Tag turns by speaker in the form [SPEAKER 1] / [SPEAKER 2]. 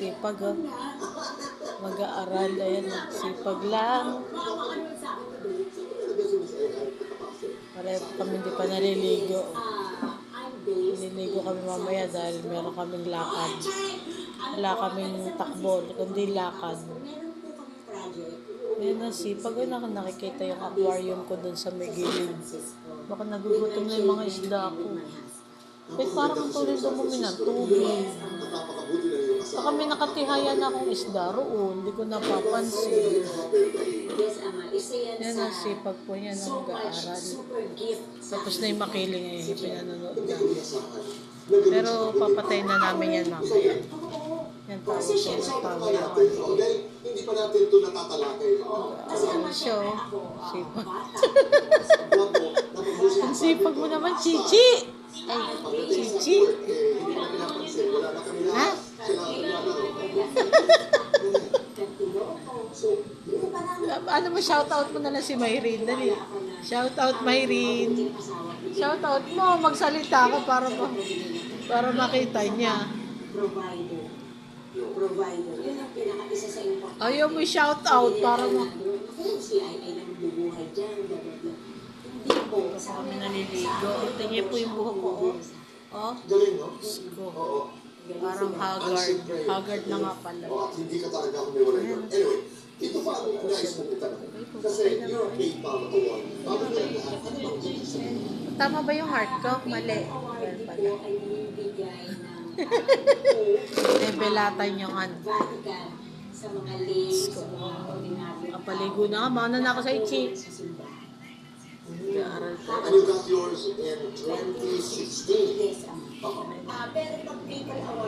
[SPEAKER 1] Sipag, oh. Mag-aaral. Ayan, sipag lang. Pareho kami hindi pa naliligo. Naliligo kami mamaya dahil meron kaming lakad. Wala kaming takbo, kundi lakad. Ayan ang sipag. Nakikita yung aquarium ko dun sa may gilid. Baka nagugutom na yung mga isda ko. Kahit parang ang tuloy dumumi ng tubig. Baka may nakatihayan akong isda roon. Hindi ko napapansin. Yan ang sipag po niya ng mag-aaral. Tapos na yung makiling eh. Pinanonood namin. Pero papatay na namin yan mamaya. Yan tawag ko ng tawag ako.
[SPEAKER 2] Hindi pa natin ito natatalakay.
[SPEAKER 1] Siya oh. Sipag. Ang sipag mo naman, Chichi! Ay, Chichi! Ha? Ano mo, shoutout mo na lang si Mayrin. Dali. Shoutout, Mayrin. Shoutout mo. Magsalita ka para makita niya.
[SPEAKER 3] Provider. Yun ang pinaka-isa sa importante.
[SPEAKER 1] Ayaw mo shoutout para mo.
[SPEAKER 3] Si ay nagbubuhay dyan. Hindi po.
[SPEAKER 1] Kasi kami naliligo. Tingnan po yung buhok ko. Oh.
[SPEAKER 2] Galing, no?
[SPEAKER 1] Oo. Parang haggard. Haggard na nga pala.
[SPEAKER 2] Hindi ka talaga kung may wala yun. Anyway, ito pa ang nais mong itanong. Kasi you're a big mama to one. Bago na lang lahat, ano bang Jesus?
[SPEAKER 1] Tama ba yung heart ko? Mali. Yan pala.
[SPEAKER 3] Ay bibigay ng
[SPEAKER 1] Nebelatan yung ano.
[SPEAKER 3] Vatican sa mga links, sa mga ordinaryo.
[SPEAKER 1] Kapaligo na nga. Mauna na ako sa ichi. Nag-aaral ko.
[SPEAKER 2] And you got yours in 2016.
[SPEAKER 3] Yes, pero pag people award,